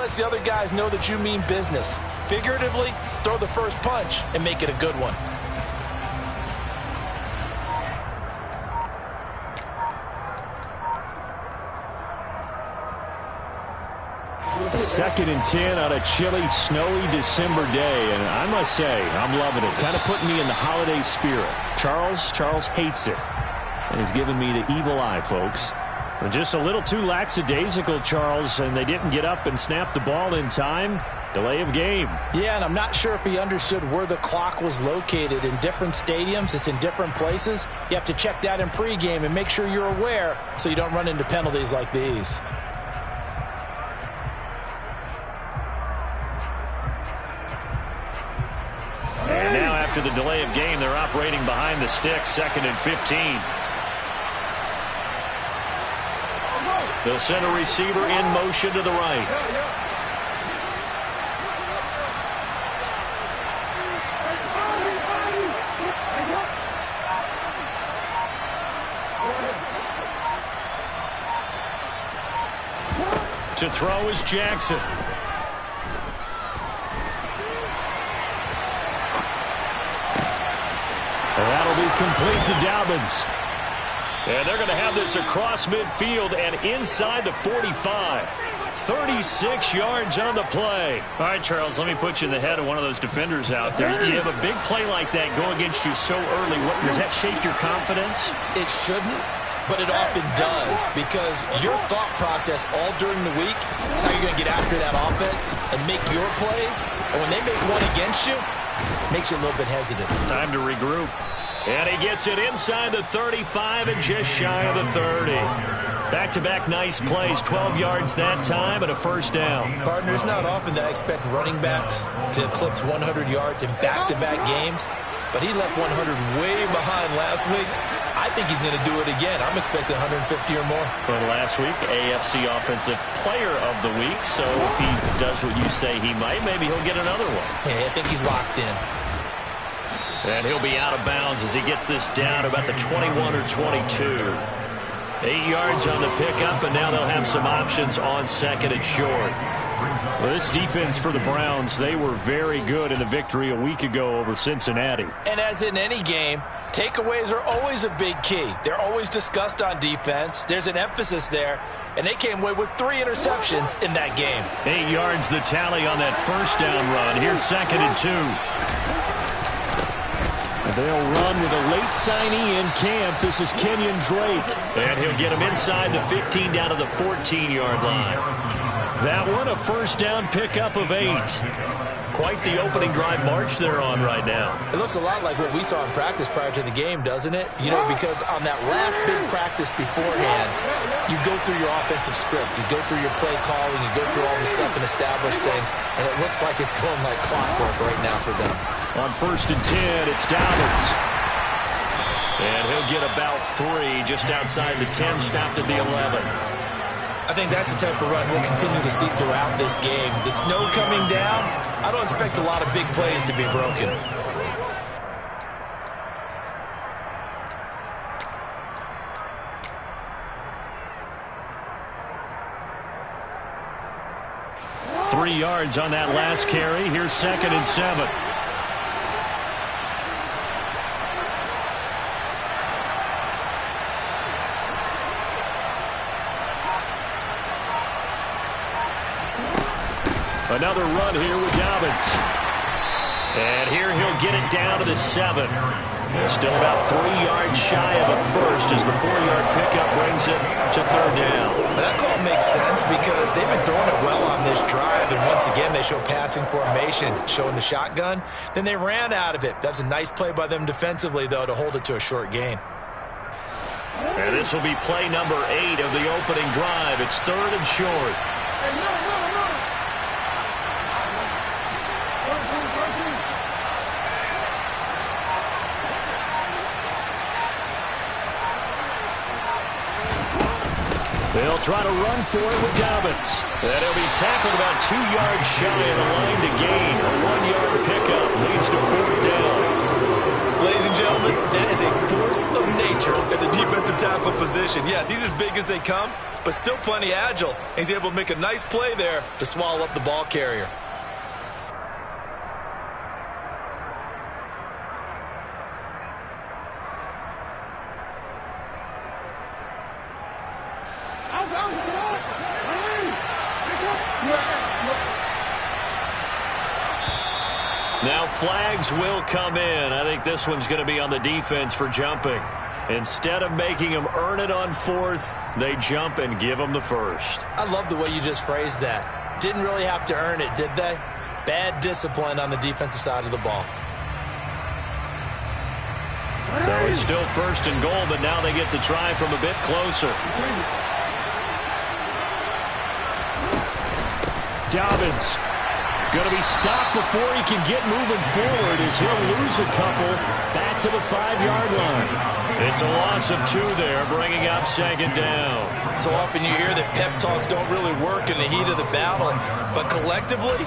lets the other guys know that you mean business. Figuratively, throw the first punch and make it a good one. A 2nd and 10 on a chilly, snowy December day, and I must say, I'm loving it. Kind of putting me in the holiday spirit. Charles hates it, and he's giving me the evil eye, folks. Well, just a little too lackadaisical, Charles, and they didn't get up and snap the ball in time. Delay of game. Yeah, and I'm not sure if he understood where the clock was located. In different stadiums, it's in different places. You have to check that in pregame and make sure you're aware so you don't run into penalties like these. And now after the delay of game, they're operating behind the sticks, 2nd and 15. They'll send a receiver in motion to the right. To throw is Jackson. That'll be complete to Dobbins. And they're going to have this across midfield and inside the 45. 36 yards on the play. All right, Charles, let me put you in the head of one of those defenders out there. You have a big play like that go against you so early. Does that shake your confidence? It shouldn't, but it often does, because your thought process all during the week is how you're going to get after that offense and make your plays. And when they make one against you, it makes you a little bit hesitant. Time to regroup. And he gets it inside the 35 and just shy of the 30. Back-to-back nice plays, 12 yards that time and a first down. Partner, it's not often that I expect running backs to eclipse 100 yards in back-to-back games, but he left 100 way behind last week. I think he's going to do it again. I'm expecting 150 or more. But last week, AFC Offensive Player of the Week, so if he does what you say he might, maybe he'll get another one. Yeah, I think he's locked in. And he'll be out of bounds as he gets this down about the 21 or 22. 8 yards on the pickup, and now they'll have some options on 2nd and short. Well, this defense for the Browns, they were very good in the victory a week ago over Cincinnati. And as in any game, takeaways are always a big key. They're always discussed on defense. There's an emphasis there, and they came away with 3 interceptions in that game. 8 yards the tally on that first down run. Here's 2nd and 2. They'll run with a late signee in camp. This is Kenyon Drake. And he'll get him inside the 15 down to the 14-yard line. That one, a first down pickup of 8. Quite the opening drive march they're on right now. It looks a lot like what we saw in practice prior to the game, doesn't it? You know, because on that last big practice beforehand, you go through your offensive script. You go through your play calling. You go through all the stuff and establish things. And it looks like it's going like clockwork right now for them. On 1st and 10, it's Dobbins. And he'll get about 3 just outside the 10, stopped at the 11. I think that's the type of run we'll continue to see throughout this game. The snow coming down, I don't expect a lot of big plays to be broken. Three yards on that last carry. Here's 2nd and 7. Another run here with Dobbins. And here he'll get it down to the 7. Still about 3 yards shy of a first as the 4-yard pickup brings it to 3rd down. But that call makes sense because they've been throwing it well on this drive. And once again, they show passing formation, showing the shotgun. Then they ran out of it. That's a nice play by them defensively, though, to hold it to a short gain. And this will be play number 8 of the opening drive. It's 3rd and short. They'll try to run for it with Dobbins. And he'll be tackled about 2 yards shy of the line to gain. A 1-yard pickup leads to 4th down. Ladies and gentlemen, gentlemen, that is a force of nature at the defensive tackle position. Yes, he's as big as they come, but still plenty agile. He's able to make a nice play there to swallow up the ball carrier. Now flags will come in. I think this one's going to be on the defense for jumping. Instead of making them earn it on fourth, they jump and give them the first. I love the way you just phrased that. Didn't really have to earn it, did they? Bad discipline on the defensive side of the ball. So it's still first and goal, but now they get to try from a bit closer. Dobbins going to be stopped before he can get moving forward as he'll lose a couple back to the 5-yard line. It's a loss of 2 there, bringing up second down. So often you hear that pep talks don't really work in the heat of the battle, but collectively,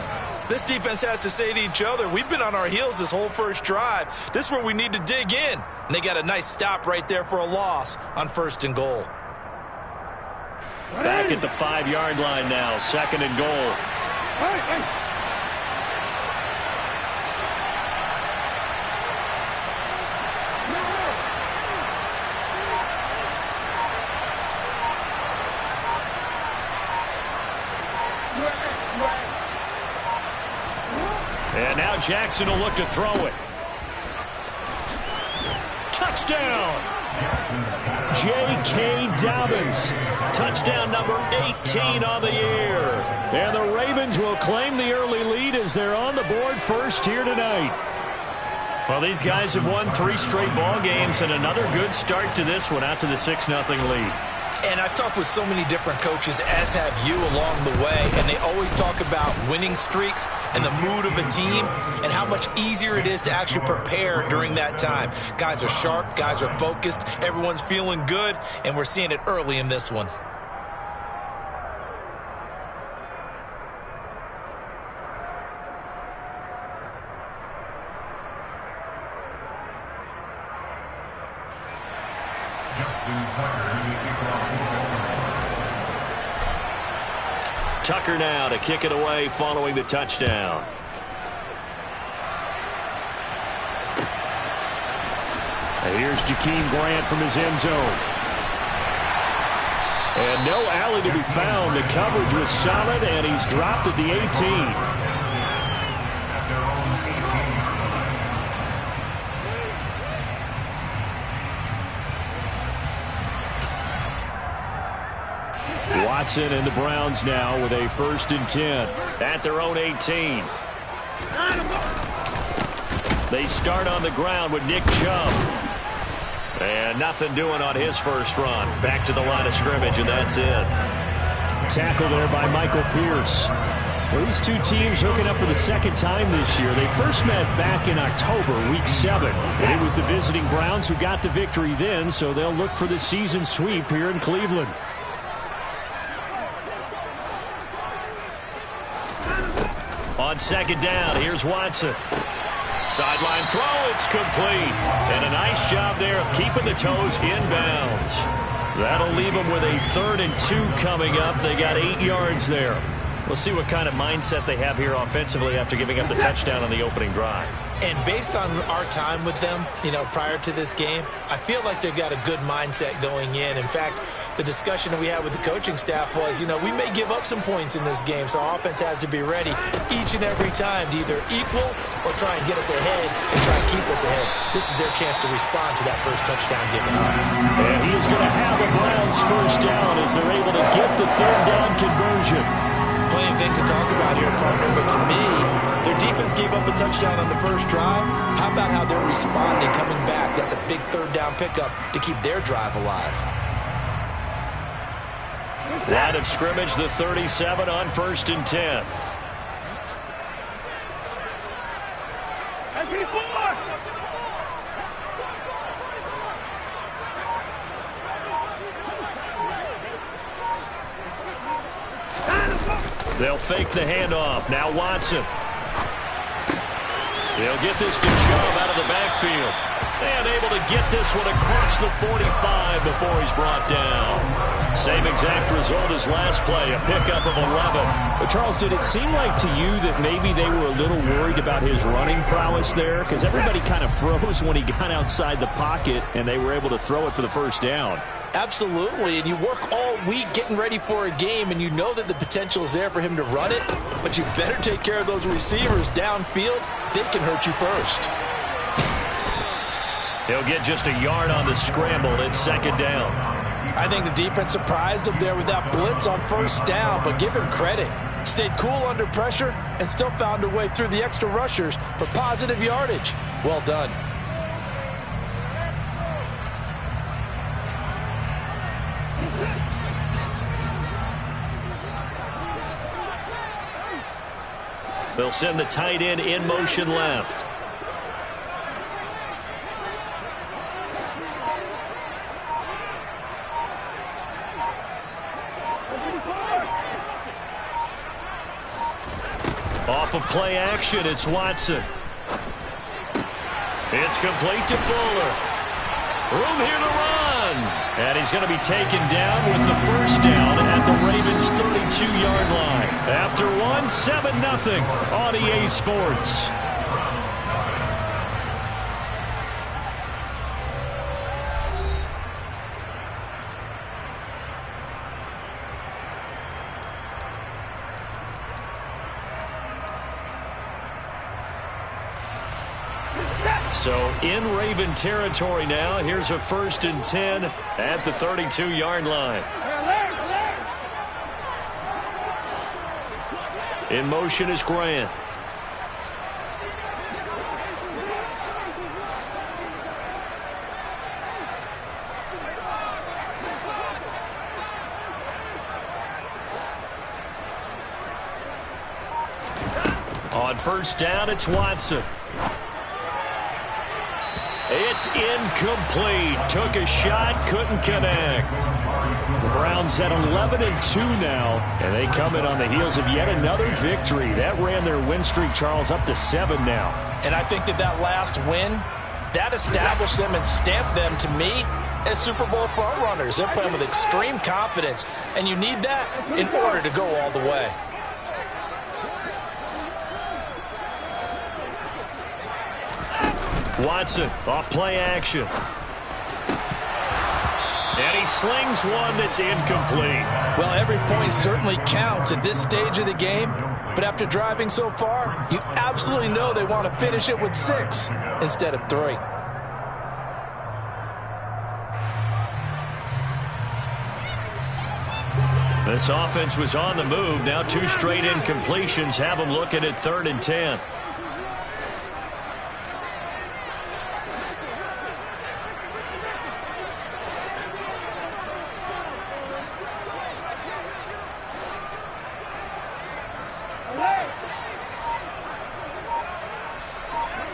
this defense has to say to each other, we've been on our heels this whole first drive. This is where we need to dig in. And they got a nice stop right there for a loss on first and goal. Back at the 5-yard line now, second and goal. And now Jackson will look to throw it. Touchdown! J.K. Dobbins. Touchdown number 18 on the year. And the Ravens will claim the early lead as they're on the board first here tonight. Well, these guys have won 3 straight ball games and another good start to this one out to the 6-0 lead. And I've talked with so many different coaches, as have you, along the way, and they always talk about winning streaks and the mood of a team and how much easier it is to actually prepare during that time. Guys are sharp, guys are focused, everyone's feeling good, and we're seeing it early in this one. Tucker now to kick it away following the touchdown. And here's Jakeem Grant from his end zone. And no alley to be found. The coverage was solid, and he's dropped at the 18. Watson and the Browns now with a 1st and 10 at their own 18. They start on the ground with Nick Chubb. And nothing doing on his first run. Back to the line of scrimmage, and that's it. Tackle there by Michael Pierce. Well, these two teams hooking up for the second time this year. They first met back in October, week 7. And it was the visiting Browns who got the victory then, so they'll look for the season sweep here in Cleveland. On second down, here's Watson. Sideline throw, it's complete. And a nice job there of keeping the toes inbounds. That'll leave them with a 3rd and 2 coming up. They got 8 yards there. We'll see what kind of mindset they have here offensively after giving up the touchdown on the opening drive. And based on our time with them, prior to this game, I feel like they've got a good mindset going in. In fact, the discussion that we had with the coaching staff was, we may give up some points in this game, so our offense has to be ready each and every time to either equal or try and get us ahead and try and keep us ahead. This is their chance to respond to that first touchdown given up. And he is going to have the Browns first down as they're able to get the 3rd down conversion. Plenty of things to talk about here, partner, but to me, their defense gave up a touchdown on the first drive. How about how they're responding, coming back? That's a big 3rd down pickup to keep their drive alive. Line of scrimmage, the 37 on 1st and 10. They'll fake the handoff. Now Watson. They'll get this to Chubb out of the backfield. And able to get this one across the 45 before he's brought down. Same exact result as last play, a pickup of 11. But Charles, did it seem like to you that maybe they were a little worried about his running prowess there? Because everybody kind of froze when he got outside the pocket, and they were able to throw it for the first down. Absolutely, and you work all week getting ready for a game, and you know that the potential is there for him to run it, but you better take care of those receivers downfield. They can hurt you first. He'll get just a yard on the scramble. It's second down. I think the defense surprised him there with that blitz on first down, but give him credit. Stayed cool under pressure and still found a way through the extra rushers for positive yardage. Well done. They'll send the tight end in motion left. Off of play action, it's Watson. It's complete to Fuller. Room here to run. And he's going to be taken down with the first down at the Ravens' 32-yard line. After one, 7-0 on EA Sports. So in Raven territory now. Here's a 1st and 10 at the 32-yard line. In motion is Grant. On first down, it's Watson. It's incomplete. Took a shot, couldn't connect. The Browns at 11-2 now, and they come in on the heels of yet another victory. That ran their win streak, Charles, up to 7 now. And I think that last win, that established them and stamped them, to me, as Super Bowl front runners. They're playing with extreme confidence, and you need that in order to go all the way. Watson off play action. And he slings one that's incomplete. Well, every point certainly counts at this stage of the game. But after driving so far, you absolutely know they want to finish it with 6 instead of 3. This offense was on the move. Now 2 straight incompletions have them looking at 3rd and 10.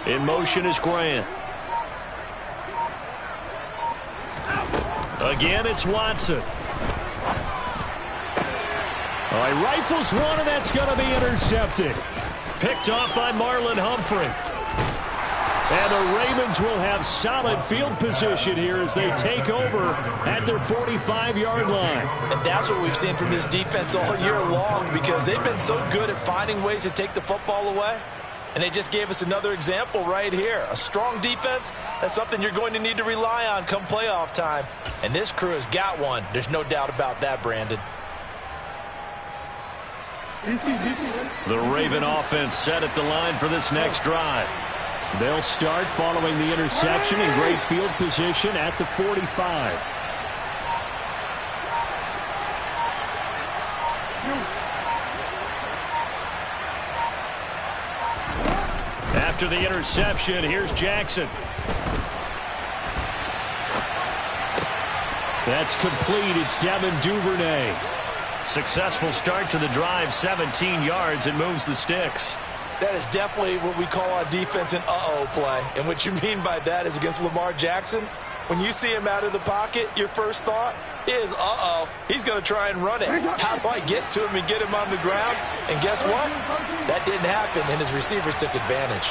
In motion is Grant. Again, it's Watson. Oh, he rifles one, and that's going to be intercepted. Picked off by Marlon Humphrey. And the Ravens will have solid field position here as they take over at their 45-yard line. And that's what we've seen from this defense all year long, because they've been so good at finding ways to take the football away. And they just gave us another example right here. A strong defense, that's something you're going to need to rely on come playoff time. And this crew has got one. There's no doubt about that, Brandon. The Raven offense set at the line for this next drive. They'll start following the interception in great field position at the 45. After the interception, here's Jackson. That's complete. It's Devin Duvernay. Successful start to the drive, 17 yards, and moves the sticks. That is definitely what we call on defense an uh-oh play. And what you mean by that is against Lamar Jackson, when you see him out of the pocket, your first thought is, uh-oh, he's going to try and run it. How do I get to him and get him on the ground? And guess what? That didn't happen, and his receivers took advantage.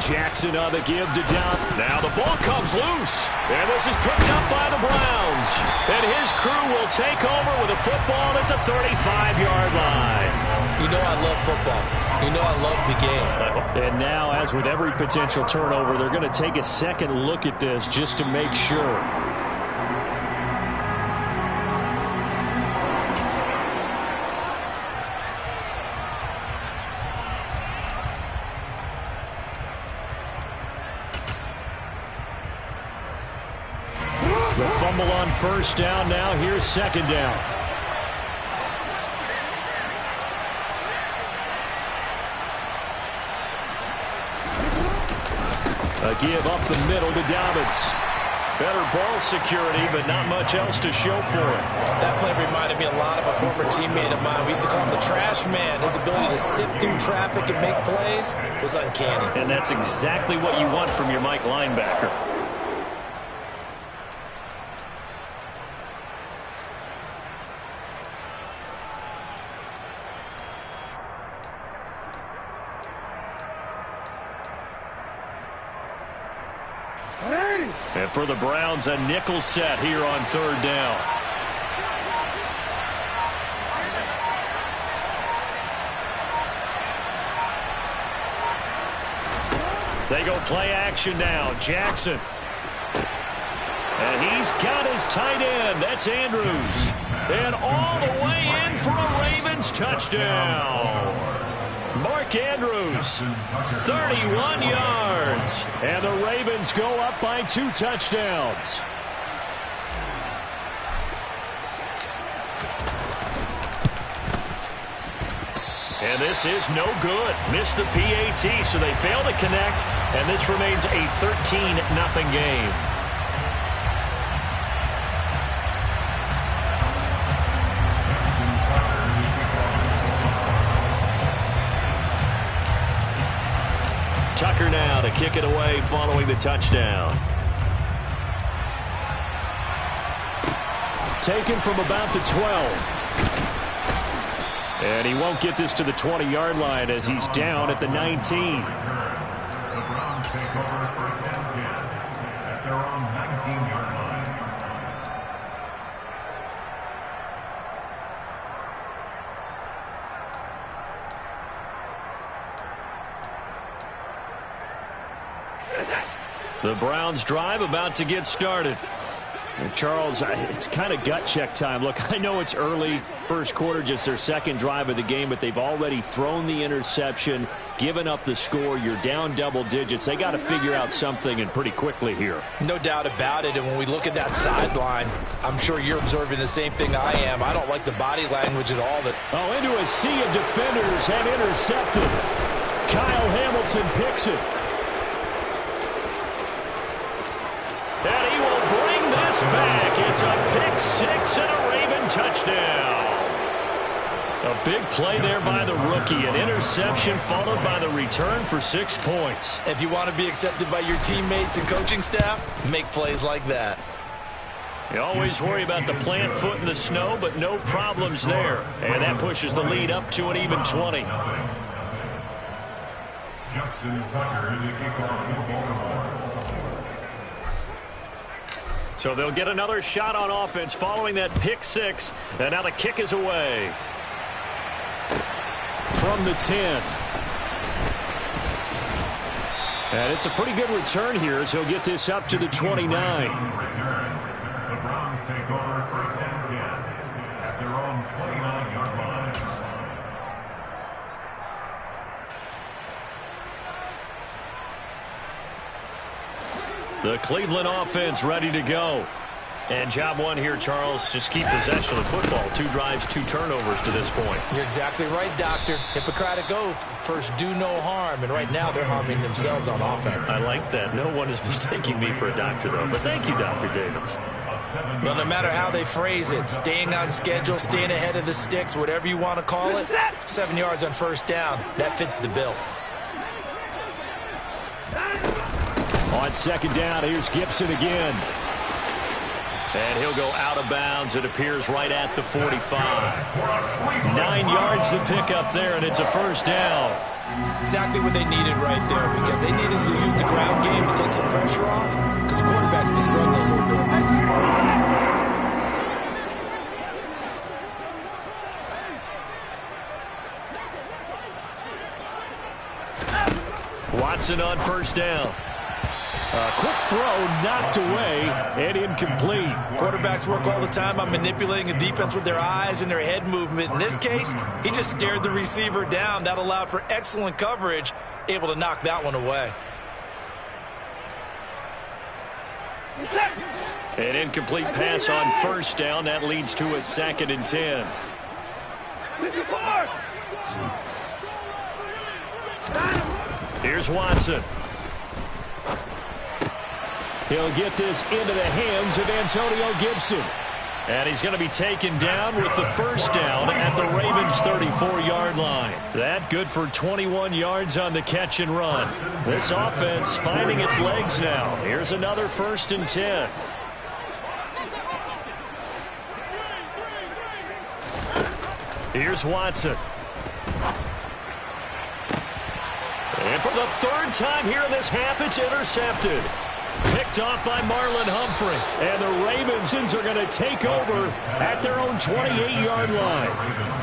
Jackson on the give to Down. Now the ball comes loose. And this is picked up by the Browns. And his crew will take over with a football at the 35-yard line. You know I love football. You know I love the game. And now, as with every potential turnover, they're going to take a second look at this just to make sure. The fumble on first down. Now here's second down. A give up the middle to Dobbins. Better ball security, but not much else to show for it. That play reminded me a lot of a former teammate of mine. We used to call him the trash man. His ability to sit through traffic and make plays was uncanny. And that's exactly what you want from your Mike linebacker. And for the Browns, a nickel set here on third down. They go play action now. Jackson. And he's got his tight end. That's Andrews. And all the way in for a Ravens touchdown. Mark Andrews, 31 yards. And the Ravens go up by 2 touchdowns. And this is no good. Missed the PAT, so they fail to connect. And this remains a 13-0 game. Tucker now to kick it away following the touchdown. Taken from about the 12. And he won't get this to the 20-yard line as he's down at the 19. The Browns take over first and 10 at their own 19-yard line. The Browns drive about to get started. And Charles, it's kind of gut check time. Look, I know it's early, first quarter, just their second drive of the game, but they've already thrown the interception, given up the score. You're down double digits. They got to figure out something, and pretty quickly here. No doubt about it. And when we look at that sideline, I'm sure you're observing the same thing I am. I don't like the body language at all. Into a sea of defenders and intercepted. Kyle Hamilton picks it. And he will bring this back. It's a pick six and a Raven touchdown. A big play there by the rookie. An interception followed by the return for 6 points. If you want to be accepted by your teammates and coaching staff, make plays like that. You always worry about the plant foot in the snow, but no problems there. And that pushes the lead up to an even 20. Justin Tucker in the kickoff for Baltimore. So they'll get another shot on offense following that pick six. And now the kick is away. From the 10. And it's a pretty good return here as he'll get this up to the 29. The Browns take over first and 10 at their own 29-yard line. The Cleveland offense ready to go. And job one here, Charles, just keep possession of football. 2 drives, 2 turnovers to this point. You're exactly right, Doctor. Hippocratic oath. First, do no harm. And right now, they're harming themselves on offense. I like that. No one is mistaking me for a doctor, though. But thank you, Dr. Davis. Well, no matter how they phrase it, staying on schedule, staying ahead of the sticks, whatever you want to call it, 7 yards on first down, that fits the bill. On second down, here's Gibson again. And he'll go out of bounds. It appears right at the 45. 9 yards to pick up there, and it's a first down. Exactly what they needed right there, because they needed to use the ground game to take some pressure off, because the quarterback's been struggling a little bit. Watson on first down. A quick throw knocked away and incomplete. Quarterbacks work all the time on manipulating a defense with their eyes and their head movement. In this case, he just stared the receiver down. That allowed for excellent coverage, able to knock that one away. An incomplete pass on first down. That leads to a 2nd and 10. Here's Watson. He'll get this into the hands of Antonio Gibson. And he's going to be taken down with the first down at the Ravens' 34-yard line. That good for 21 yards on the catch and run. This offense finding its legs now. Here's another 1st and 10. Here's Watson. And for the 3rd time here in this half, it's intercepted. Picked off by Marlon Humphrey. And the Ravens are going to take over at their own 28-yard line.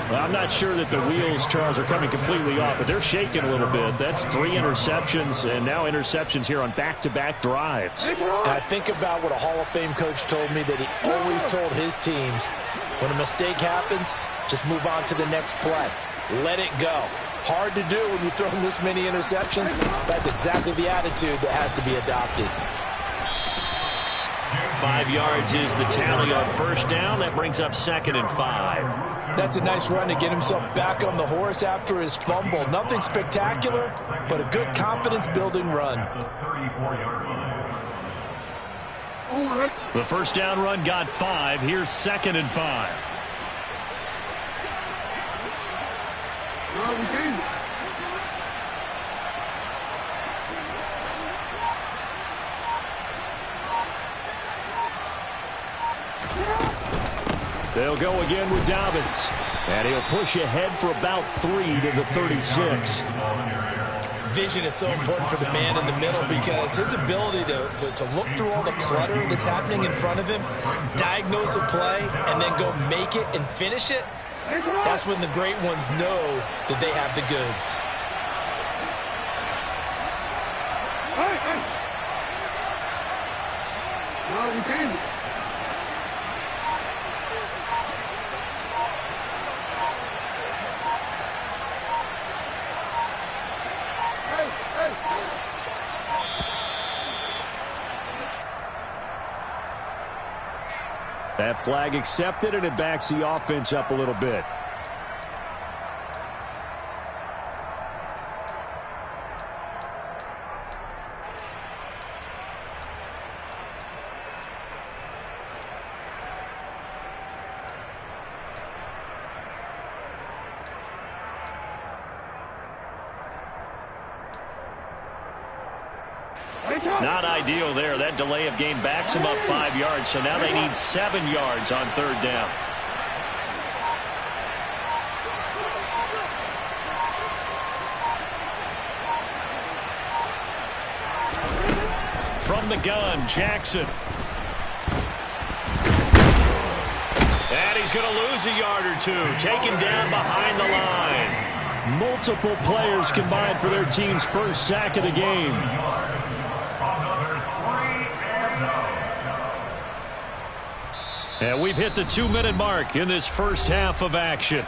Well, I'm not sure that the wheels, Charles, are coming completely off, but they're shaking a little bit. That's 3 interceptions, and now interceptions here on back-to-back drives. I think about what a Hall of Fame coach told me, that he always told his teams, when a mistake happens, just move on to the next play. Let it go. Hard to do when you've thrown this many interceptions. That's exactly the attitude that has to be adopted. 5 yards is the tally on first down. That brings up 2nd and 5. That's a nice run to get himself back on the horse after his fumble. Nothing spectacular, but a good confidence-building run. The first down run got 5. Here's 2nd and 5. They'll go again with Dobbins. And he'll push ahead for about 3 to the 36. Vision is so important for the man in the middle, because his ability to look through all the clutter that's happening in front of him, diagnose a play, and then go make it and finish it, that's when the great ones know that they have the goods. That flag accepted, and it backs the offense up a little bit. Not ideal there. That delay of game backs them up 5 yards, so now they need 7 yards on 3rd down. From the gun, Jackson. And he's going to lose a yard or 2, taken down behind the line. Multiple players combined for their team's first sack of the game. And we've hit the 2-minute mark in this first half of action.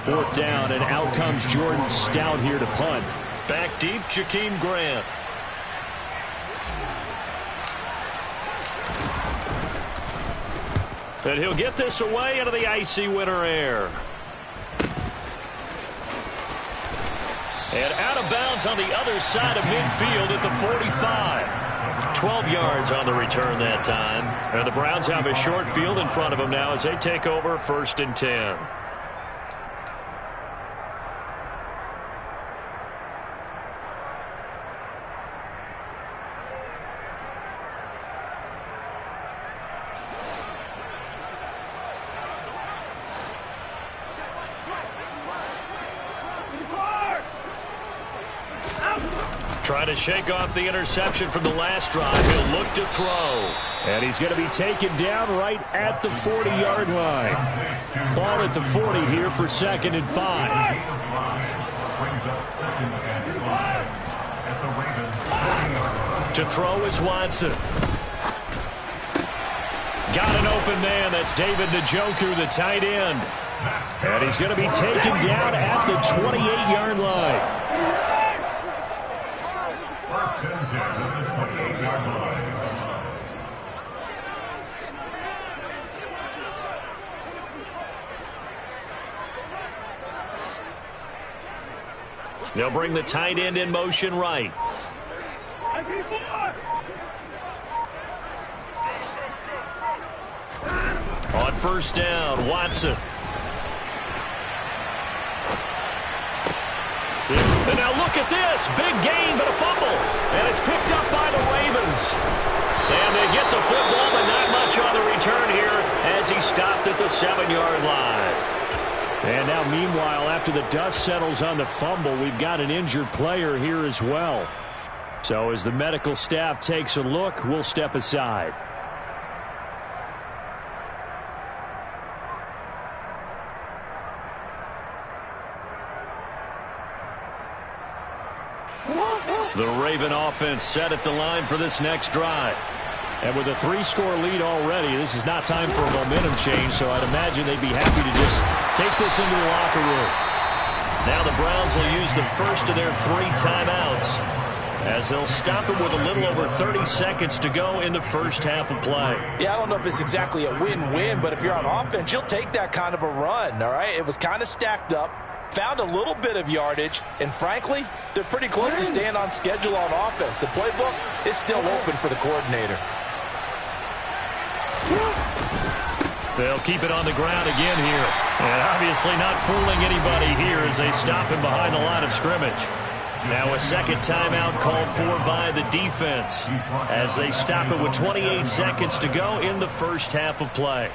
Fourth down, and out comes Jordan Stout here to punt. Back deep, Jakeem Grant. And he'll get this away into the icy winter air. And out of bounds on the other side of midfield at the 45. 12 yards on the return that time. And the Browns have a short field in front of them now as they take over 1st and 10. Trying to shake off the interception from the last drive. He'll look to throw. And he's going to be taken down right at the 40-yard line. Ball at the 40 here for 2nd and 5. To throw is Watson. Got an open man. That's David Njoku, the tight end. And he's going to be taken down at the 28-yard line. They'll bring the tight end in motion right. On 1st down, Watson. And now look at this. Big gain, but a fumble. And it's picked up by the Ravens. And they get the football, but not much on the return here as he stopped at the 7-yard line. And now, meanwhile, after the dust settles on the fumble, we've got an injured player here as well. So as the medical staff takes a look, we'll step aside. The Raven offense set at the line for this next drive. And with a 3-score lead already, this is not time for a momentum change, so I'd imagine they'd be happy to just take this into the locker room. Now the Browns will use the first of their 3 timeouts as they'll stop it with a little over 30 seconds to go in the first half of play. Yeah, I don't know if it's exactly a win-win, but if you're on offense, you'll take that kind of a run, all right? It was kind of stacked up, found a little bit of yardage, and frankly, they're pretty close to staying on schedule on offense. The playbook is still open for the coordinator. They'll keep it on the ground again here. And obviously not fooling anybody here as they stop him behind the line of scrimmage. Now a second timeout called for by the defense as they stop it with 28 seconds to go in the first half of play.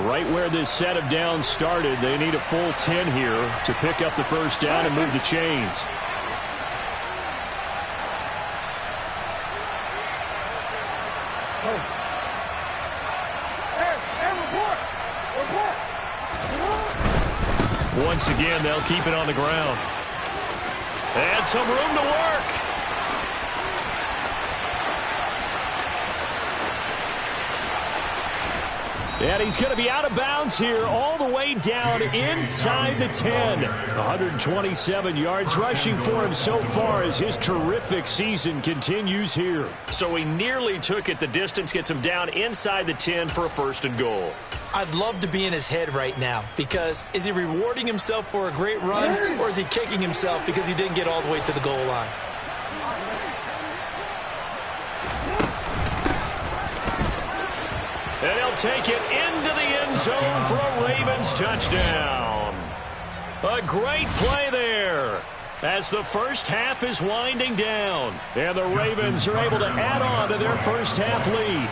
Right where this set of downs started, they need a full 10 here to pick up the first down and move the chains. Once again, they'll keep it on the ground. And some room to work. And he's going to be out of bounds here all the way down inside the 10. 127 yards rushing for him so far as his terrific season continues here. So he nearly took it the distance, gets him down inside the 10 for a 1st and goal. I'd love to be in his head right now because is he rewarding himself for a great run or is he kicking himself because he didn't get all the way to the goal line? And he'll take it into the end zone for a Ravens touchdown. A great play there as the first half is winding down. And the Ravens are able to add on to their first half lead.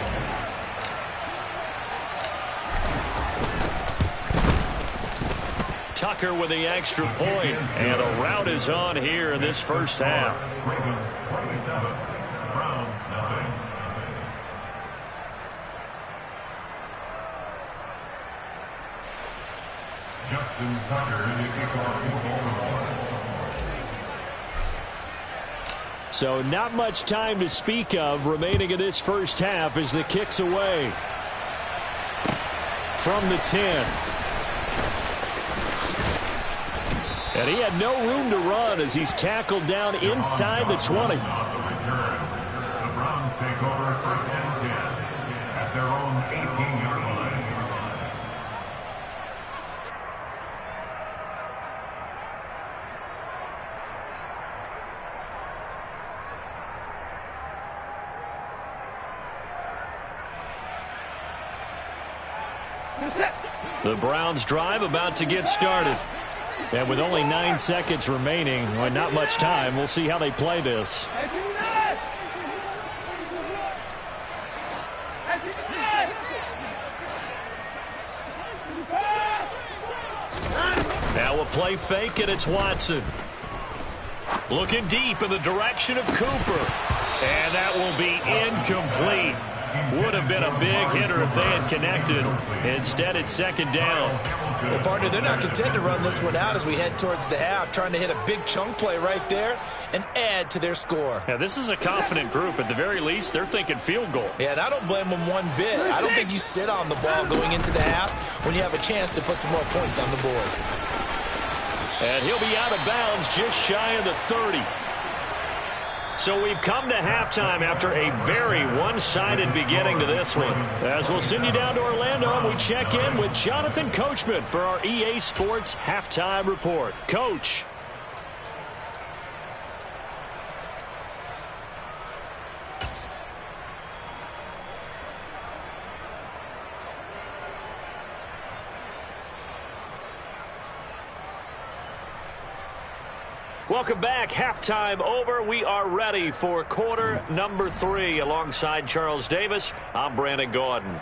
Tucker with the extra point. And a rout is on here in this first half. Ravens 27, Browns nothing. Justin Tucker in the kickoff. So not much time to speak of remaining in this first half as the kick's away. From the 10. And he had no room to run as he's tackled down inside the 20. The Browns take over 1st and 10 at their own 18-yard line. The Browns drive about to get started. And with only 9 seconds remaining, well, not much time, we'll see how they play this. Now a play fake, and it's Watson. Looking deep in the direction of Cooper. And that will be incomplete. Would have been a big hitter if they had connected. Instead, it's second down. Well, partner, they're not content to run this one out as we head towards the half, trying to hit a big chunk play right there and add to their score. Yeah, this is a confident group. At the very least, they're thinking field goal. Yeah, and I don't blame them one bit. I don't think you sit on the ball going into the half when you have a chance to put some more points on the board. And he'll be out of bounds just shy of the 30. So we've come to halftime after a very one-sided beginning to this one. As we'll send you down to Orlando, and we check in with Jonathan Coachman for our EA Sports Halftime Report. Coach. Welcome back. Halftime over. We are ready for quarter number 3. Alongside Charles Davis, I'm Brandon Gordon.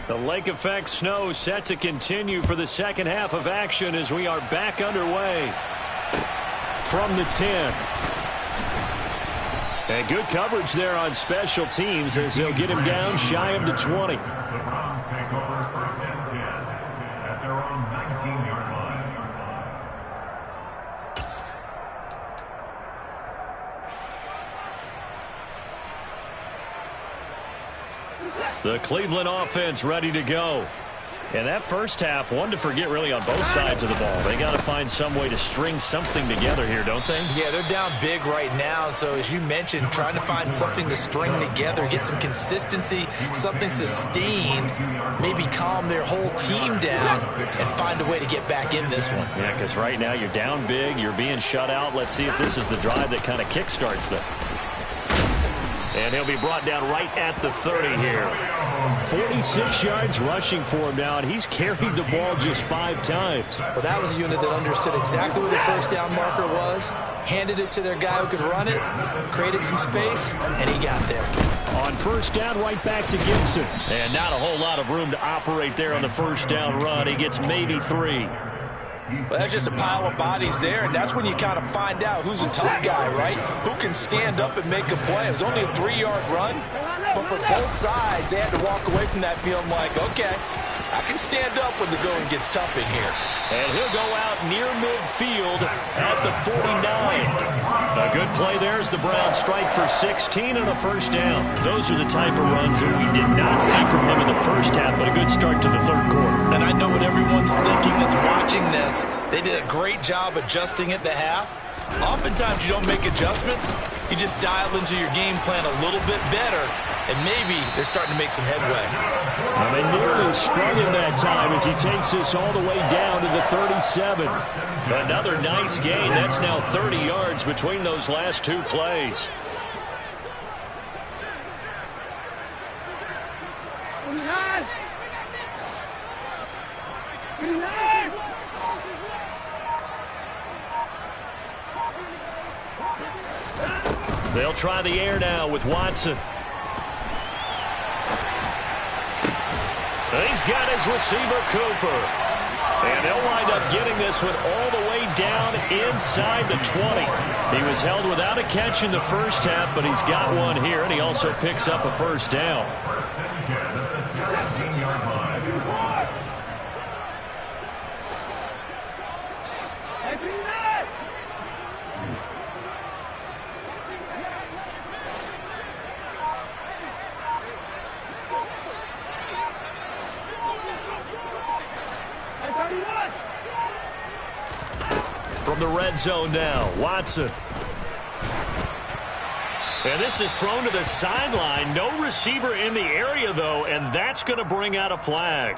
The lake effect snow set to continue for the second half of action as we are back underway. From the 10. And good coverage there on special teams as they'll get him down shy of the 20. The Browns take over first and 10 at their own 19-yard line. The Cleveland offense ready to go. And that first half, one to forget really on both sides of the ball. They got to find some way to string something together here, don't they? Yeah, they're down big right now. So as you mentioned, trying to find something to string together, get some consistency, something sustained, maybe calm their whole team down and find a way to get back in this one. Yeah, because right now you're down big, you're being shut out. Let's see if this is the drive that kind of kickstarts them. And he'll be brought down right at the 30 here. 46 yards rushing for him now, and he's carried the ball just 5 times. Well, that was a unit that understood exactly where the first down marker was, handed it to their guy who could run it, created some space, and he got there. On first down, right back to Gibson. And not a whole lot of room to operate there on the first down run. He gets maybe 3. Well, that's just a pile of bodies there, and that's when you kind of find out who's a tough guy, right? Who can stand up and make a play. It was only a 3-yard run, but for both sides, they had to walk away from that feeling like, okay, I can stand up when the going gets tough in here. And he'll go out near midfield at the 49. A good play there as the Browns strike for 16 and a first down. Those are the type of runs that we did not see from him in the first half, but a good start to the third quarter. And I know what everyone's thinking that's watching this. They did a great job adjusting at the half. Oftentimes you don't make adjustments. You just dial into your game plan a little bit better, and maybe they're starting to make some headway. Well, they nearly sprung him that time as he takes us all the way down to the 37. Another nice gain. That's now 30 yards between those last 2 plays. They'll try the air now with Watson. He's got his receiver, Cooper. And they'll wind up getting this one all the way down inside the 20. He was held without a catch in the first half, but he's got one here, and he also picks up a first down. First and 10 at the 17-yard line. from the red zone now. Watson. And this is thrown to the sideline. No receiver in the area, though, and that's going to bring out a flag.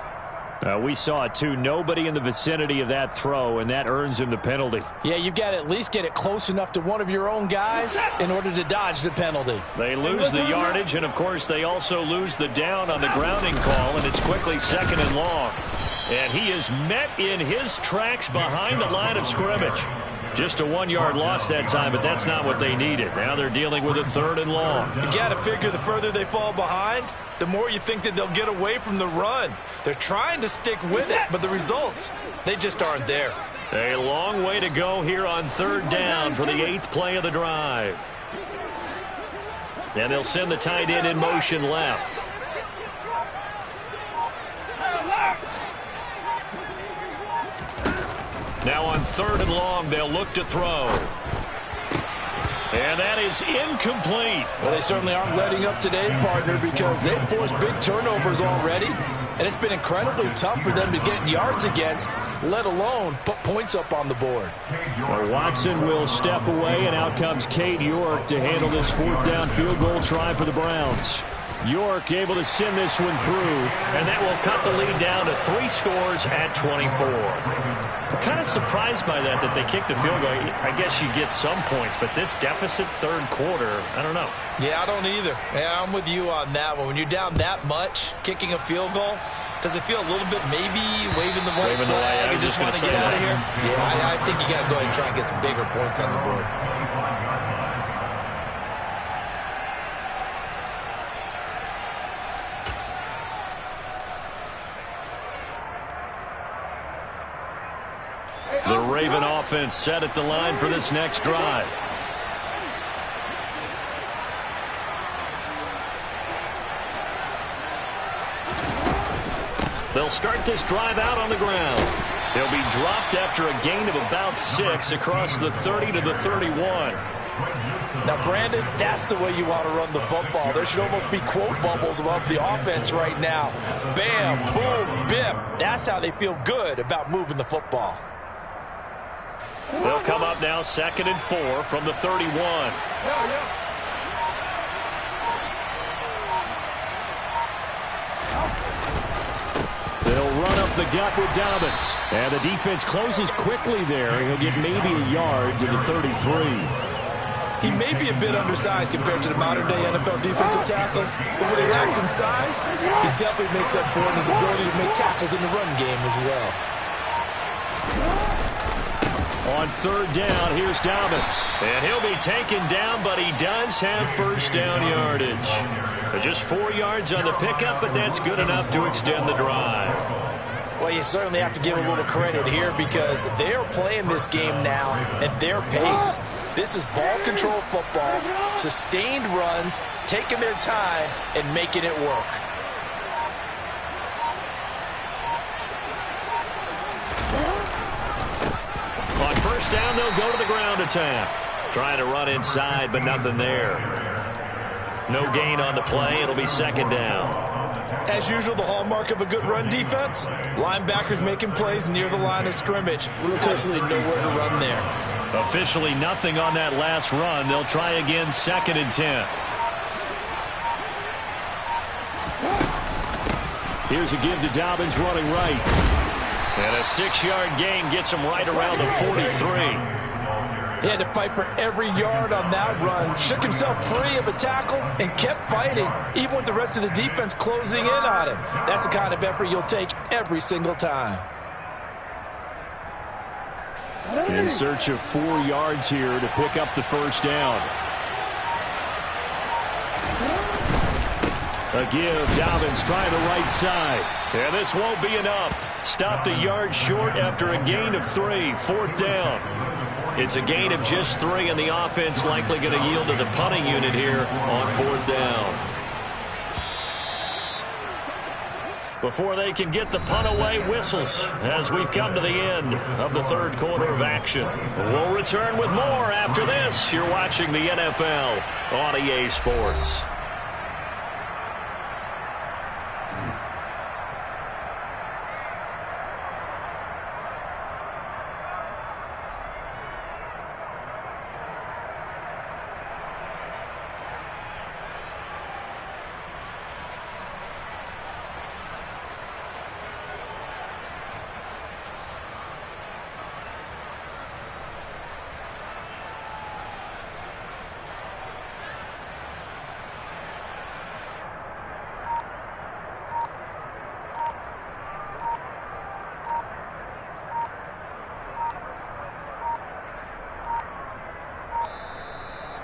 We saw it, too. Nobody in the vicinity of that throw, and that earns him the penalty. Yeah, you've got to at least get it close enough to one of your own guys in order to dodge the penalty. They lose the yardage, and, of course, they also lose the down on the grounding call, and it's quickly second and long. And he is met in his tracks behind the line of scrimmage. Just a 1-yard loss that time, but that's not what they needed. Now they're dealing with a third and long. You got to figure the further they fall behind, the more you think that they'll get away from the run. They're trying to stick with it, but the results, they just aren't there. A long way to go here on third down for the 8th play of the drive. And they'll send the tight end in motion left. Now on third and long, they'll look to throw. And that is incomplete. Well, they certainly aren't letting up today, partner, because they've forced big turnovers already. And it's been incredibly tough for them to get yards against, let alone put points up on the board. Well, Watson will step away, and out comes Cade York to handle this 4th down field goal try for the Browns. York able to send this one through, and that will cut the lead down to 3 scores at 24. I'm kind of surprised by that they kicked the field goal. I guess you get some points, but this deficit third quarter, I don't know. Yeah, I don't either. Yeah, I'm with you on that one. When you're down that much, kicking a field goal, does it feel a little bit maybe waving the white flag and just want to get out of here? Yeah, I think you got to go ahead and try and get some bigger points on the board. The Raven offense set at the line for this next drive. They'll start this drive out on the ground. They'll be dropped after a gain of about 6 across the 30 to the 31. Now, Brandon, that's the way you want to run the football. There should almost be quote bubbles above the offense right now. Bam, boom, biff. That's how they feel good about moving the football. They'll come up now 2nd and 4 from the 31. They'll run up the gut with Dobbins. And the defense closes quickly there. He'll get maybe a yard to the 33. He may be a bit undersized compared to the modern-day NFL defensive tackle, but what he lacks in size, he definitely makes up for in his ability to make tackles in the run game as well. On third down, here's Dobbins. And he'll be taken down, but he does have first down yardage. Just 4 yards on the pickup, but that's good enough to extend the drive. Well, you certainly have to give a little credit here because they're playing this game now at their pace. This is ball control football, sustained runs, taking their time and making it work. On first down, they'll go to the ground attack. Trying to run inside, but nothing there. No gain on the play. It'll be 2nd down. As usual, the hallmark of a good run defense, linebackers making plays near the line of scrimmage. Absolutely nowhere to run there. Officially nothing on that last run. They'll try again 2nd and 10. Here's a give to Dobbins running right. And a 6-yard gain gets him right around the 43. He had to fight for every yard on that run. Shook himself free of a tackle and kept fighting, even with the rest of the defense closing in on him. That's the kind of effort you'll take every single time. In search of 4 yards here to pick up the first down. A give, Dobbins trying the right side. And this won't be enough. Stopped a yard short after a gain of 3. 4th down. It's a gain of just 3, and the offense likely going to yield to the punting unit here on 4th down. Before they can get the punt away, whistles as we've come to the end of the third quarter of action. We'll return with more after this. You're watching the NFL on EA Sports.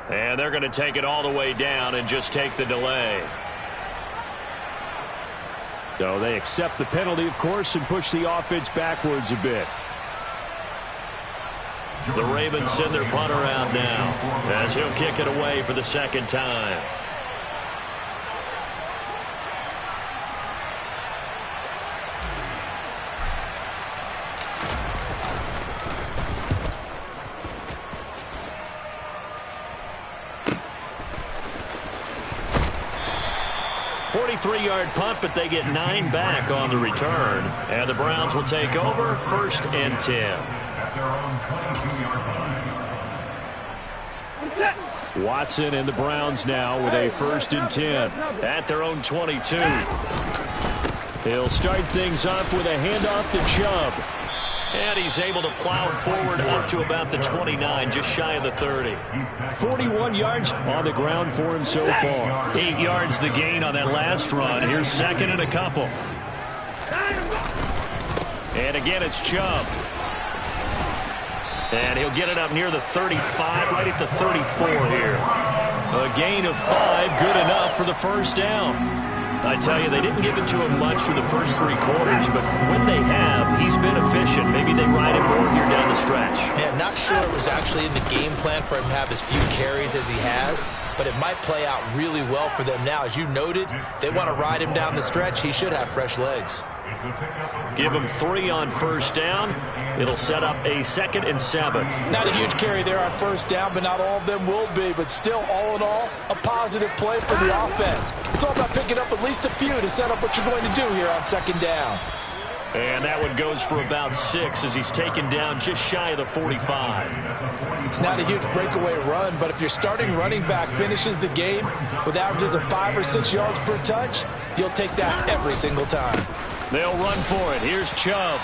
And they're going to take it all the way down and just take the delay. So they accept the penalty, of course, and push the offense backwards a bit. The Ravens send their punter out now as he'll kick it away for the second time. Three-yard punt, but they get 9 back on the return. And the Browns will take over 1st and 10. Watson and the Browns now with a 1st and 10. At their own 22. He'll start things off with a handoff to Chubb. And he's able to plow forward up to about the 29, just shy of the 30. 41 yards on the ground for him so far. 8 yards the gain on that last run. Here's 2nd and a couple. And again, it's Chubb. And he'll get it up near the 35, right at the 34 here. A gain of 5, good enough for the 1st down. I tell you, they didn't give it to him much for the first 3 quarters, but when they have, he's been efficient. Maybe they ride him more here down the stretch. Yeah, not sure it was actually in the game plan for him to have as few carries as he has, but it might play out really well for them now. As you noted, if they want to ride him down the stretch, he should have fresh legs. Give him 3 on 1st down. It'll set up a 2nd and 7. Not a huge carry there on 1st down, but not all of them will be. But still, all in all, a positive play for the offense. It's all about picking up at least a few to set up what you're going to do here on 2nd down. And that one goes for about 6 as he's taken down just shy of the 45. It's not a huge breakaway run, but if your starting running back finishes the game with averages of 5 or 6 yards per touch, you'll take that every single time. They'll run for it. Here's Chubb.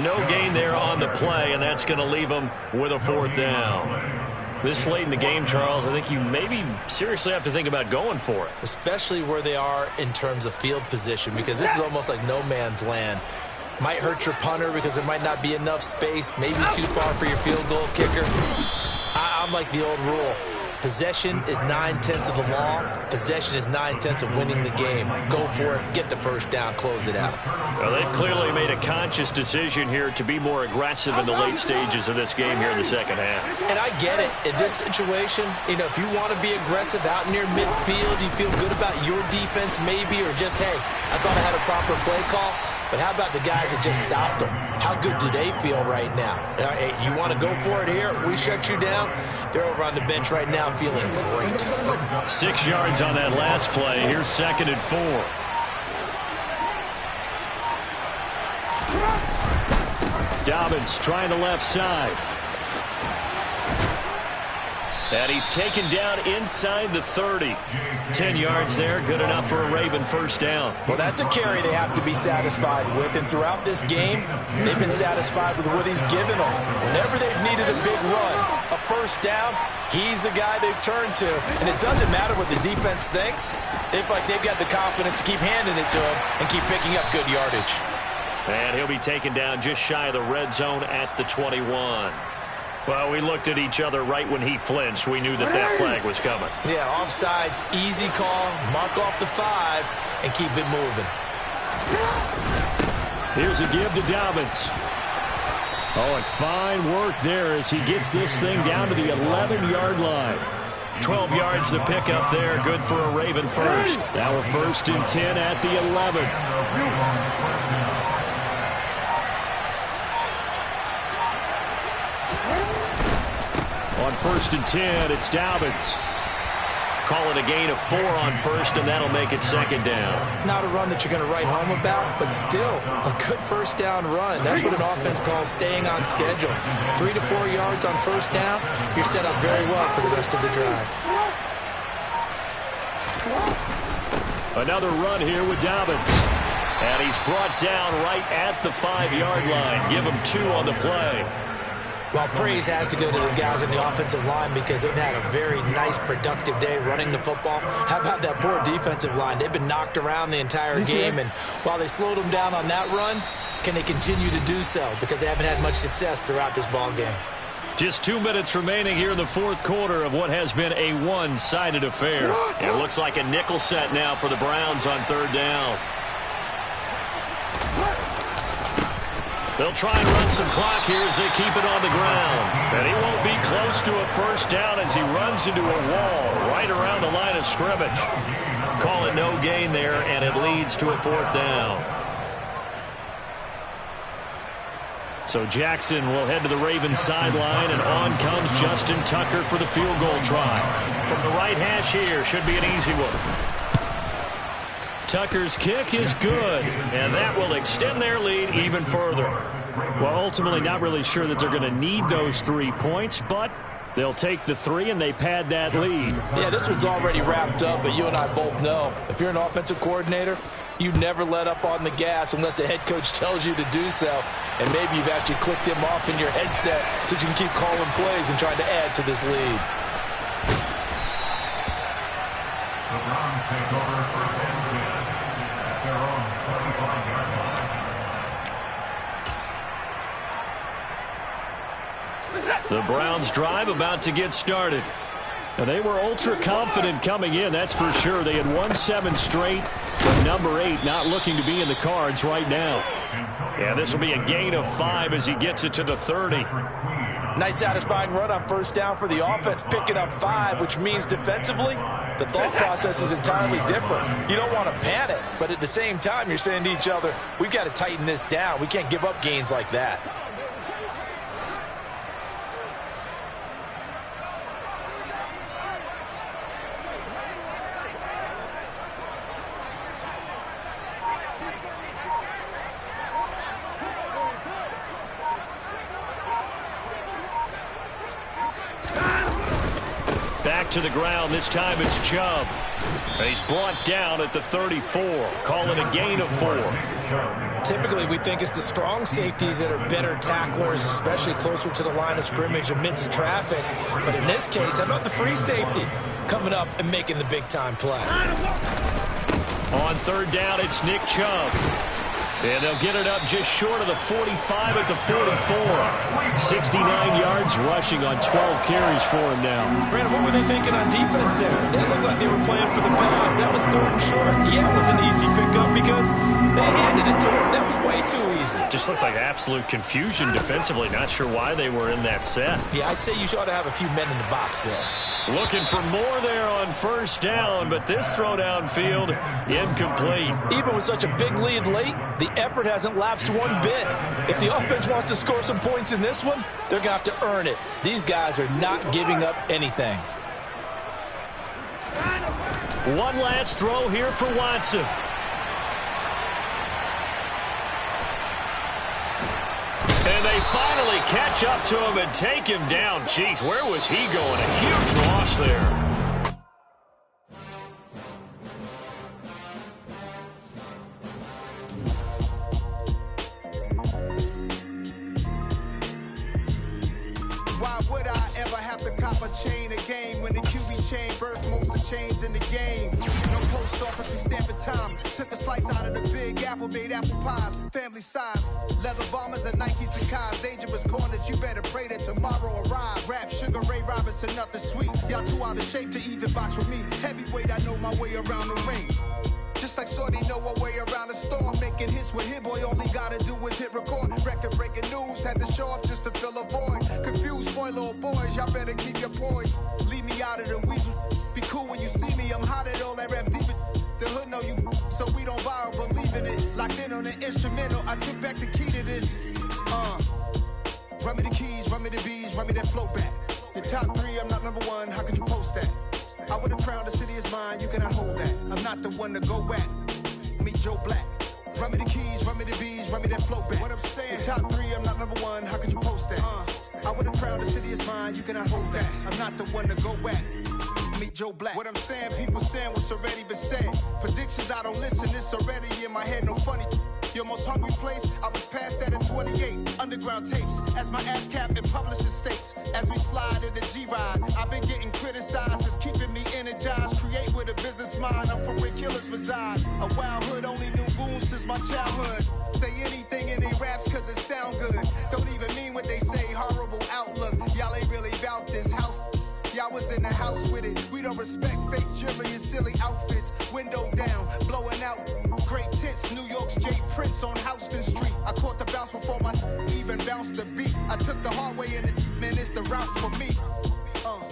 No gain there on the play, and that's going to leave them with a 4th down. This late in the game, Charles, I think you maybe seriously have to think about going for it. Especially where they are in terms of field position, because this is almost like no man's land. Might hurt your punter because there might not be enough space, maybe too far for your field goal kicker. I'm like the old rule. Possession is 9/10 of the law. Possession is 9/10 of winning the game. Go for it. Get the 1st down. Close it out. Well, they've clearly made a conscious decision here to be more aggressive in the late stages of this game here in the 2nd half. And I get it. In this situation, you know, if you want to be aggressive out near midfield, you feel good about your defense maybe, or just, hey, I thought I had a proper play call. But how about the guys that just stopped them? How good do they feel right now? Hey, you want to go for it here? We shut you down? They're over on the bench right now feeling great. 6 yards on that last play. Here's 2nd and 4. Dobbins trying the left side. And he's taken down inside the 30. 10 yards there, good enough for a Raven 1st down. Well, that's a carry they have to be satisfied with. And throughout this game, they've been satisfied with what he's given them. Whenever they've needed a big run, a 1st down, he's the guy they've turned to. And it doesn't matter what the defense thinks. They've got the confidence to keep handing it to him and keep picking up good yardage. And he'll be taken down just shy of the red zone at the 21. Well, we looked at each other right when he flinched. We knew that that flag was coming. Yeah, offsides, easy call, mark off the 5, and keep it moving. Here's a give to Dobbins. Oh, and fine work there as he gets this thing down to the 11-yard line. 12 yards to pick up there, good for a Raven 1st. Now a 1st and 10 at the 11. On 1st and 10, it's Dobbins. Call it a gain of 4 on 1st, and that'll make it 2nd down. Not a run that you're going to write home about, but still a good 1st down run. That's what an offense calls staying on schedule. 3 to 4 yards on 1st down, you're set up very well for the rest of the drive. Another run here with Dobbins. And he's brought down right at the 5-yard line. Give him 2 on the play. Well, praise has to go to the guys on the offensive line because they've had a very nice, productive day running the football. How about that poor defensive line? They've been knocked around the entire game, and while they slowed them down on that run, can they continue to do so? Because they haven't had much success throughout this ball game. Just 2 minutes remaining here in the fourth quarter of what has been a one-sided affair. It looks like a nickel set now for the Browns on third down. They'll try and run some clock here as they keep it on the ground. And he won't be close to a first down as he runs into a wall right around the line of scrimmage. Call it no gain there, and it leads to a fourth down. So Jackson will head to the Ravens sideline, and on comes Justin Tucker for the field goal try. From the right hash here, should be an easy one. Tucker's kick is good, and that will extend their lead even further. Well, ultimately not really sure that they're going to need those 3 points, but they'll take the 3 and they pad that lead. Yeah, this one's already wrapped up, but you and I both know if you're an offensive coordinator, you never let up on the gas unless the head coach tells you to do so. And maybe you've actually clicked him off in your headset so you can keep calling plays and trying to add to this lead. The Browns take over first and 10 at their own 25-yard line. The Browns drive about to get started. Now, they were ultra confident coming in, that's for sure. They had won 7 straight, but number 8 not looking to be in the cards right now. Yeah, this will be a gain of 5 as he gets it to the 30. Nice satisfying run on first down for the offense, picking up 5, which means defensively, the thought process is entirely different. You don't want to panic, but at the same time, you're saying to each other, we've got to tighten this down. We can't give up gains like that. Back to the ground. This time it's Chubb. He's brought down at the 34. Call it a gain of 4. Typically, we think it's the strong safeties that are better tacklers, especially closer to the line of scrimmage amidst traffic. But in this case, how about the free safety coming up and making the big-time play? On third down, it's Nick Chubb. And they'll get it up just short of the 45 at the 44. 69 yards rushing on 12 carries for him now. Brandon, what were they thinking on defense there? They looked like they were playing for the pass. That was third and short. Yeah, it was an easy pickup because they handed it to him. That was way too easy. Just looked like absolute confusion defensively. Not sure why they were in that set. Yeah, I'd say you ought to have a few men in the box there. Looking for more there on first down, but this throw downfield incomplete. Even with such a big lead late, the effort hasn't lapsed one bit. If the offense wants to score some points in this one, they're going to have to earn it. These guys are not giving up anything. One last throw here for Watson. And they finally catch up to him and take him down. Jeez, where was he going? A huge loss there. Why would I ever have to cop a chain a game when the QB chain birth most of chains in the game? No post office, we stamping time. Took a slice out of the big apple, made apple pies, family size. Leather bombers and Nike Sacai's. Dangerous corners, you better pray that tomorrow arrive. Rap, Sugar Ray Robinson, nothing sweet. Y'all too out of shape to even box with me. Heavyweight, I know my way around the ring. Just like Shorty know a way around the storm. Making hits with Hit Boy, all he gotta do is hit record. Record-breaking news, had to show up just to fill a void. Confused, spoiled little boys, y'all better keep your poise. Leave me out of the weasel. Be cool when you see me, I'm hot at all that rap deep. The hood know you, so we don't borrow, believe in it. Locked in on the instrumental, I took back the key to this. Run me the keys, run me the bees, run me that flow back. Your top 3, I'm not number 1, how could you post that? I would have crowned the city is mine, you cannot hold that. I'm not the one to go back. Meet Joe Black. Run me the keys, run me the bees, run me that flow back. What I'm saying, top 3, I'm not number 1, how could you post that? I would have crowned the city is mine, you cannot hold that. I'm not the one to go back. Meet Joe Black. What I'm saying, people saying what's already been said. Predictions, I don't listen, it's already in my head, no funny. Your most hungry place, I was past that at 28. Underground tapes, as my ass cap in publishing states. As we slide in the G-Ride, I've been getting criticized, it's keeping me energized. Create with a business mind, I'm from where killers reside. A wild hood, only knew goons since my childhood. Say anything in their raps cause it sound good. Don't even mean what they say, horrible outlook. Y'all ain't really about this house. Y'all was in the house with it. We don't respect fake jewelry and silly outfits. Window down, blowing out great tits. New York's J. Prince on Houston Street. I caught the bounce before my even bounced the beat. I took the hard way in it, man, it's the route for me.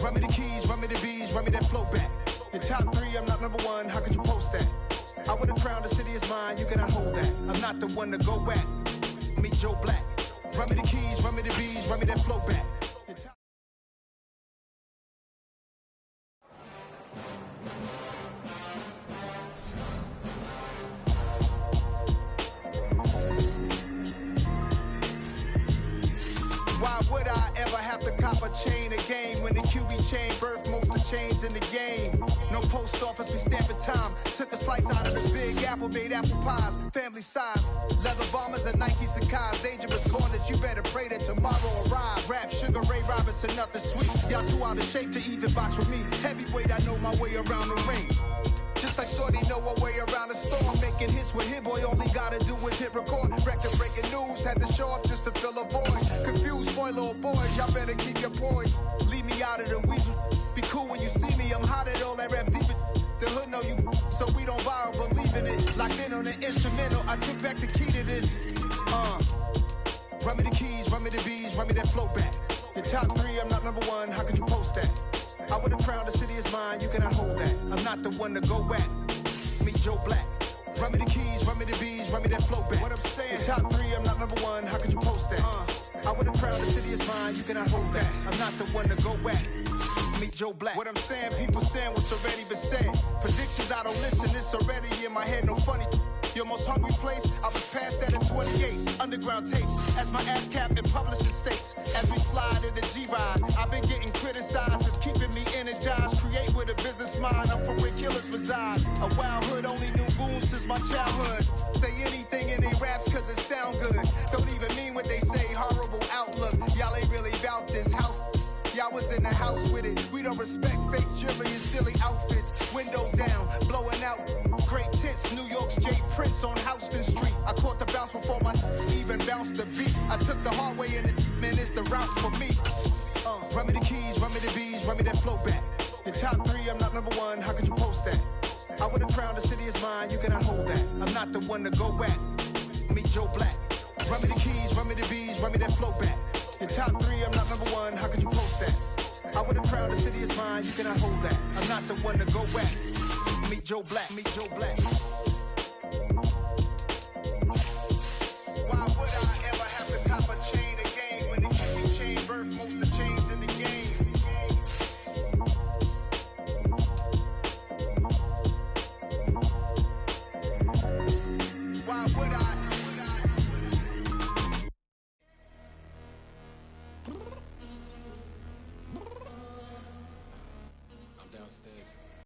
Run me the keys, run me the bees, run me that flow back. Your top three, I'm not number one, how could you post that? I would have crowned the city is mine, you cannot hold that. I'm not the one to go back. Meet Joe Black. Run me the keys, run me the bees, run me that flow back. Why would I ever have to cop a chain a game when the QB chain birthed most of the chains in the game? No post office, we stamping time. Took a slice out of the big apple, made apple pies, family size. Leather bombers and Nike Sacai's, dangerous corners, you better pray that tomorrow arrive. Rap, Sugar Ray Robinson, nothing sweet. Y'all too out of shape to even box with me. Heavyweight, I know my way around the ring. Just like Shorty know her way around the storm. Making hits with Hit Boy, all he gotta do is hit record. Record breaking news, had to show up just to fill a void. Confused boy, little boys, y'all better keep your poise. Leave me out of the weasel. Be cool when you see me, I'm hot at all that rap deep. The hood know you, so we don't borrow, believe in it. Locked in on the instrumental, I took back the key to this. Run me the keys, run me the bees, run me that flow back. Your top three, I'm not number one, how could you post that? I would have crowned the city is mine, you cannot hold that. I'm not the one to go back. Meet Joe Black. Run me the keys, run me the bees, run me that flow back. What I'm saying, your top three, I'm not number one, how could you post that? I would have crowned the city is mine, you cannot hold that. I'm not the one to go back. Meet Joe Black. What I'm saying, people saying what's already been said. Predictions, I don't listen, it's already in my head, no funny. Your most hungry place, I was past that in 28. Underground tapes, as my ass cap in publishing states. As we slide in the G-Ride, I've been getting criticized, it's keeping me energized. Create with a business mind, I'm from where killers reside. A wild hood, only knew goons since my childhood. Say anything in they raps cause it sound good. Don't even mean what they say, horrible outlook. Y'all ain't really about this house. Y'all was in the house with it. We don't respect fake jewelry and silly outfits. Window down, blowing out great tits. New York's J. Prince on Houston Street. I caught the bounce before my even bounced the beat. I took the hard way in it, man, it's the route for me. Run me the keys, run me the bees, run me that flow back. Your top three, I'm not number one, how could you post that? I would have crowned the city is mine, you cannot hold that. I'm not the one to go back. Meet Joe Black. Run me the keys, run me the bees, run me that flow back. Your top three, I'm not number one, how could you post that? I would have crowned the city is mine, you cannot hold that. I'm not the one to go back. Meet Joe Black, meet Joe Black.